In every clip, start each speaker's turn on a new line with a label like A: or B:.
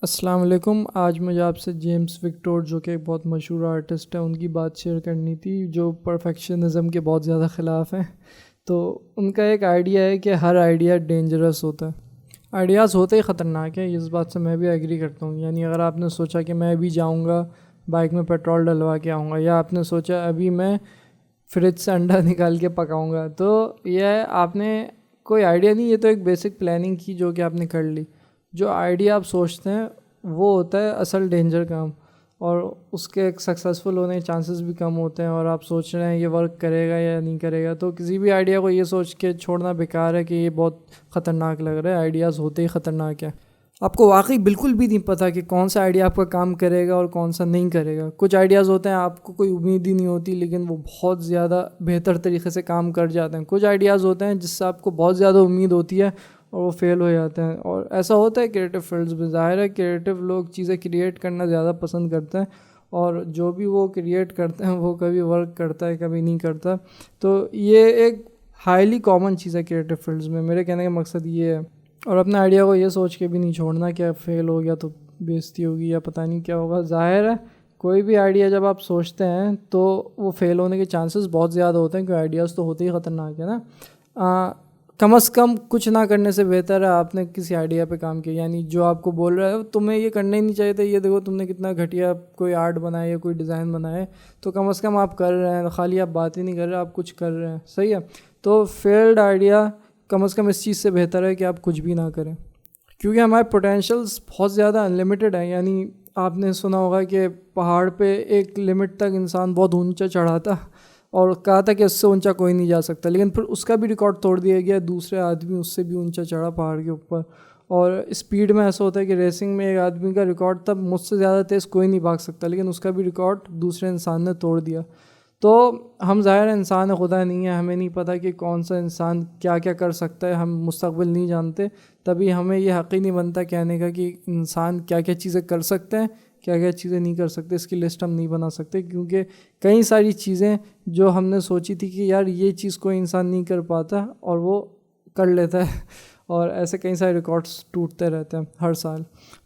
A: السلام علیکم. آج مجھے آپ سے جیمس وکٹور جو کہ ایک بہت مشہور آرٹسٹ ہے ان کی بات شیئر کرنی تھی جو پرفیکشنزم کے بہت زیادہ خلاف ہیں. تو ان کا ایک آئیڈیا ہے کہ ہر آئیڈیا ڈینجرس ہوتا ہے. آئیڈیاز ہوتے ہی خطرناک ہیں, اس بات سے میں بھی ایگری کرتا ہوں. یعنی اگر آپ نے سوچا کہ میں ابھی جاؤں گا بائک میں پیٹرول ڈلوا کے آؤں گا, یا آپ نے سوچا ابھی میں فریج سے انڈا نکال کے پکاؤں گا, تو یہ آپ نے کوئی آئیڈیا نہیں, یہ تو ایک بیسک پلاننگ کی جو کہ آپ نے کر لی. جو آئیڈیا آپ سوچتے ہیں وہ ہوتا ہے اصل ڈینجر کام, اور اس کے ایک سکسیزفل ہونے کے چانسز بھی کم ہوتے ہیں. اور آپ سوچ رہے ہیں یہ ورک کرے گا یا نہیں کرے گا, تو کسی بھی آئیڈیا کو یہ سوچ کے چھوڑنا بیکار ہے کہ یہ بہت خطرناک لگ رہا ہے. آئیڈیاز ہوتے ہی خطرناک ہے. آپ کو واقعی بالکل بھی نہیں پتہ کہ کون سا آئیڈیا آپ کا کام کرے گا اور کون سا نہیں کرے گا. کچھ آئیڈیاز ہوتے ہیں آپ کو کوئی امید ہی نہیں ہوتی لیکن وہ بہت زیادہ بہتر طریقے سے کام کر جاتے ہیں. کچھ آئیڈیاز ہوتے ہیں جس سے آپ کو بہت زیادہ امید ہوتی ہے اور وہ فیل ہو جاتے ہیں. اور ایسا ہوتا ہے کریٹو فیلڈز میں. ظاہر ہے کریٹو لوگ چیزیں کریٹ کرنا زیادہ پسند کرتے ہیں, اور جو بھی وہ کریٹ کرتے ہیں وہ کبھی ورک کرتا ہے کبھی نہیں کرتا. تو یہ ایک ہائیلی کامن چیز ہے کریٹو فیلڈز میں. میرے کہنے کا مقصد یہ ہے. اور اپنے آئیڈیا کو یہ سوچ کے بھی نہیں چھوڑنا کہ فیل ہو گیا تو بےعزتی ہوگی یا پتہ نہیں کیا ہوگا. ظاہر ہے کوئی بھی آئیڈیا جب آپ سوچتے ہیں تو وہ فیل ہونے کے چانسز بہت زیادہ ہوتے ہیں, کیونکہ آئیڈیاز تو ہوتے ہی خطرناک ہے نا. کم از کم کچھ نہ کرنے سے بہتر ہے آپ نے کسی آئیڈیا پہ کام کیا. یعنی جو آپ کو بول رہا ہے تمہیں یہ کرنا ہی نہیں چاہیے تھا, یہ دیکھو تم نے کتنا گھٹیا کوئی آرٹ بنایا یا کوئی ڈیزائن بنائے, تو کم از کم آپ کر رہے ہیں. خالی آپ بات ہی نہیں کر رہے, آپ کچھ کر رہے ہیں. صحیح ہے. تو فیلڈ آئیڈیا کم از کم اس چیز سے بہتر ہے کہ آپ کچھ بھی نہ کریں, کیونکہ ہمارے پوٹینشیلز بہت زیادہ انلیمیٹڈ ہیں. یعنی آپ نے سنا ہوگا کہ پہاڑ پہ ایک لمٹ تک انسان بہت اونچا چڑھا تھا اور کہا تھا کہ اس سے اونچا کوئی نہیں جا سکتا, لیکن پھر اس کا بھی ریکارڈ توڑ دیا گیا. دوسرے آدمی اس سے بھی اونچا چڑھا پہاڑ کے اوپر. اور اسپیڈ میں ایسا ہوتا ہے کہ ریسنگ میں ایک آدمی کا ریکارڈ تب مجھ سے زیادہ تیز کوئی نہیں بھاگ سکتا, لیکن اس کا بھی ریکارڈ دوسرے انسان نے توڑ دیا. تو ہم ظاہر انسان ہے, خدا نہیں ہے, ہمیں نہیں پتہ کہ کون سا انسان کیا کیا کر سکتا ہے. ہم مستقبل نہیں جانتے, تبھی ہمیں یہ حق ہی نہیں بنتا کہنے کا کہ انسان کیا کیا چیزیں کر سکتے ہیں کیا کیا چیزیں نہیں کر سکتے. اس کی لسٹ ہم نہیں بنا سکتے, کیونکہ کئی ساری چیزیں جو ہم نے سوچی تھی کہ یار یہ چیز کوئی انسان نہیں کر پاتا اور وہ کر لیتا ہے, اور ایسے کئی سارے ریکارڈز ٹوٹتے رہتے ہیں ہر سال.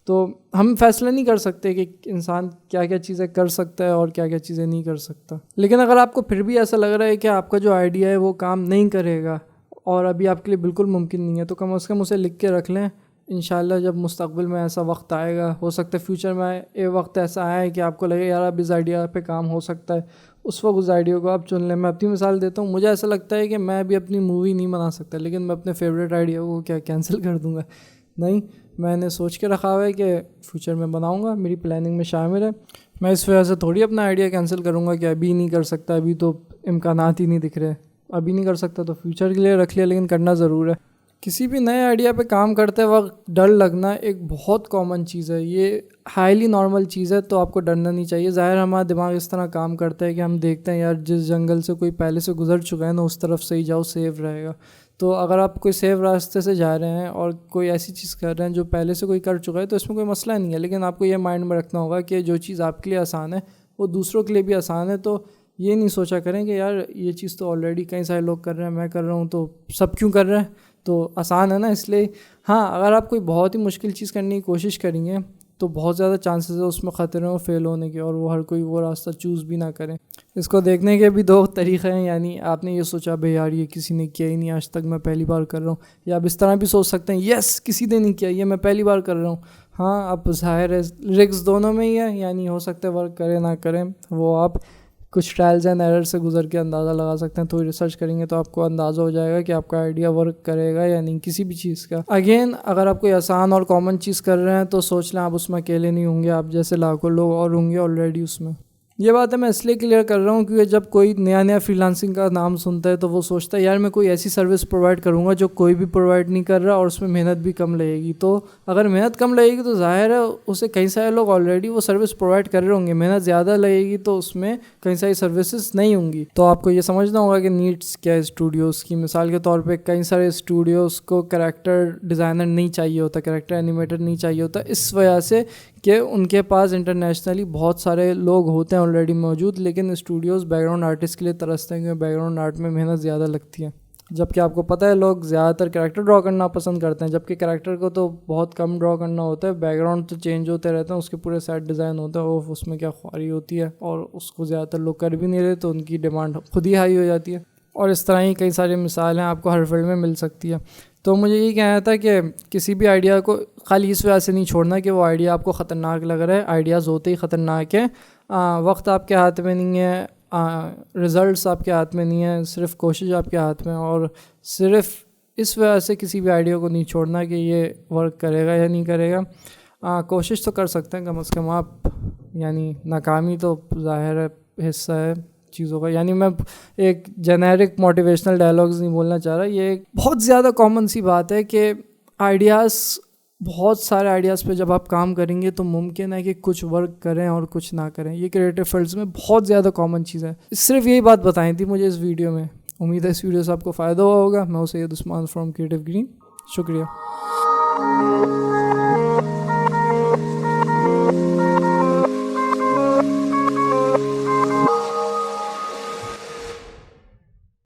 A: تو ہم فیصلہ نہیں کر سکتے کہ انسان کیا کیا چیزیں کر سکتا ہے اور کیا کیا چیزیں نہیں کر سکتا. لیکن اگر آپ کو پھر بھی ایسا لگ رہا ہے کہ آپ کا جو آئیڈیا ہے وہ کام نہیں کرے گا اور ابھی آپ کے لیے بالکل ممکن نہیں ہے, تو کم از کم اسے لکھ کے رکھ لیں. انشاءاللہ جب مستقبل میں ایسا وقت آئے گا, ہو سکتا ہے فیوچر میں یہ وقت ایسا آئے کہ آپ کو لگے یار اب اس آئیڈیا پہ کام ہو سکتا ہے, اس وقت اس آئیڈیا کو آپ چن لیں. میں اپنی مثال دیتا ہوں. مجھے ایسا لگتا ہے کہ میں ابھی اپنی مووی نہیں بنا سکتا, لیکن میں اپنے فیوریٹ آئیڈیا کو کیا کینسل کر دوں گا؟ نہیں, میں نے سوچ کے رکھا ہوا ہے کہ فیوچر میں بناؤں گا, میری پلاننگ میں شامل ہے. میں اس وجہ سے تھوڑی اپنا آئیڈیا کینسل کروں گا کہ ابھی نہیں کر سکتا, ابھی تو امکانات ہی نہیں دکھ رہے. ابھی نہیں کر سکتا تو فیوچر کے لیے رکھ لیا, لیکن کرنا ضرور ہے. کسی بھی نئے آئیڈیا پہ کام کرتے وقت ڈر لگنا ایک بہت کامن چیز ہے, یہ ہائیلی نارمل چیز ہے, تو آپ کو ڈرنا نہیں چاہیے. ظاہر ہمارا دماغ اس طرح کام کرتا ہے کہ ہم دیکھتے ہیں یار جس جنگل سے کوئی پہلے سے گزر چکا ہے نا اس طرف سے ہی جاؤ, سیو رہے گا. تو اگر آپ کوئی سیف راستے سے جا رہے ہیں اور کوئی ایسی چیز کر رہے ہیں جو پہلے سے کوئی کر چکا ہے, تو اس میں کوئی مسئلہ نہیں ہے. لیکن آپ کو یہ مائنڈ میں رکھنا ہوگا کہ جو چیز آپ کے لیے آسان ہے وہ دوسروں کے لیے بھی آسان ہے. تو یہ نہیں سوچا کریں کہ یار یہ چیز تو آلریڈی کئی سارے لوگ کر رہے ہیں, میں کر رہا ہوں تو سب کیوں کر رہے ہیں, تو آسان ہے نا اس لیے. ہاں, اگر آپ کوئی بہت ہی مشکل چیز کرنے کی کوشش کریں گے تو بہت زیادہ چانسز ہے اس میں خطرے ہوں فیل ہونے کے, اور وہ ہر کوئی وہ راستہ چوز بھی نہ کریں. اس کو دیکھنے کے بھی دو طریقے ہیں. یعنی آپ نے یہ سوچا بھائی یار یہ کسی نے کیا ہی نہیں آج تک, میں پہلی بار کر رہا ہوں. یا آپ اس طرح بھی سوچ سکتے ہیں یس کسی نے نہیں کیا, یہ میں پہلی بار کر رہا ہوں. ہاں, اب ظاہر ہے رسک دونوں میں ہی ہے. یعنی ہو سکتا ہے ورک کرے نہ کریں, وہ آپ کچھ ٹرائلز اینڈ ایرر سے گزر کے اندازہ لگا سکتے ہیں. تھوڑی ریسرچ کریں گے تو آپ کو اندازہ ہو جائے گا کہ آپ کا آئیڈیا ورک کرے گا یا نہیں کسی بھی چیز کا. اگین اگر آپ کوئی آسان اور کامن چیز کر رہے ہیں تو سوچ لیں آپ اس میں اکیلے نہیں ہوں گے, آپ جیسے لاکھوں لوگ اور ہوں گے آلریڈی اس میں. یہ بات ہے میں اس لیے کلیئر کر رہا ہوں کیونکہ جب کوئی نیا فری لانسنگ کا نام سنتا ہے تو وہ سوچتا ہے یار میں کوئی ایسی سروس پرووائڈ کروں گا جو کوئی بھی پرووائڈ نہیں کر رہا اور اس میں محنت بھی کم لگے گی. تو اگر محنت کم لگے گی تو ظاہر ہے اسے کئی سارے لوگ آلریڈی وہ سروس پرووائڈ کر رہے ہوں گے. محنت زیادہ لگے گی تو اس میں کئی ساری سروسز نہیں ہوں گی. تو آپ کو یہ سمجھنا ہوگا کہ نیڈس کیا ہے اسٹوڈیوز کی. مثال کے طور پہ کئی سارے اسٹوڈیوز کو کریکٹر ڈیزائنر نہیں چاہیے ہوتا, کریکٹر اینیمیٹر نہیں چاہیے ہوتا, اس وجہ سے کہ ان کے پاس انٹرنیشنلی بہت سارے لوگ ہوتے ہیں آلریڈی موجود, لیکن اسٹوڈیوز بیک گراؤنڈ آرٹسٹ کے لیے ترستے ہیں کیونکہ بیک گراؤنڈ آرٹ میں محنت زیادہ لگتی ہے. جبکہ آپ کو پتہ ہے لوگ زیادہ تر کریکٹر ڈرا کرنا پسند کرتے ہیں، جبکہ کریکٹر کو تو بہت کم ڈرا کرنا ہوتا ہے، بیک گراؤنڈ تو چینج ہوتے رہتے ہیں، اس کے پورے سیٹ ڈیزائن ہوتا ہے، وہ اس میں کیا خواری ہوتی ہے، اور اس کو زیادہ تر لوگ کر بھی نہیں رہے تو ان کی ڈیمانڈ خود ہی ہائی ہو جاتی ہے. اور اس طرح ہی کئی ساری مثالیں آپ کو ہر فیلڈ میں مل سکتی ہے. تو مجھے یہ کہنا تھا کہ کسی بھی آئیڈیا کو خالی اس وجہ سے نہیں چھوڑنا کہ وہ آئیڈیا آپ کو خطرناک لگ رہا ہے. آئیڈیاز ہوتے ہی خطرناک ہیں. وقت آپ کے ہاتھ میں نہیں ہے، رزلٹس آپ کے ہاتھ میں نہیں ہے، صرف کوشش آپ کے ہاتھ میں. اور صرف اس وجہ سے کسی بھی آئیڈیا کو نہیں چھوڑنا کہ یہ ورک کرے گا یا نہیں کرے گا. کوشش تو کر سکتے ہیں کم از کم آپ، یعنی ناکامی تو ظاہر ہے حصہ ہے چیزوں کا. یعنی میں ایک جنیرک موٹیویشنل ڈائلاگز نہیں بولنا چاہ رہا، یہ ایک بہت زیادہ کامن سی بات ہے کہ آئیڈیاز، بہت سارے آئیڈیاز پہ جب آپ کام کریں گے تو ممکن ہے کہ کچھ ورک کریں اور کچھ نہ کریں. یہ کریٹو فیلڈز میں بہت زیادہ کامن چیز ہے. صرف یہی بات بتائیں تھی مجھے اس ویڈیو میں. امید ہے اس ویڈیو سے آپ کو فائدہ ہوا ہوگا. میں سید عثمان فرام کریٹو گرین. شکریہ.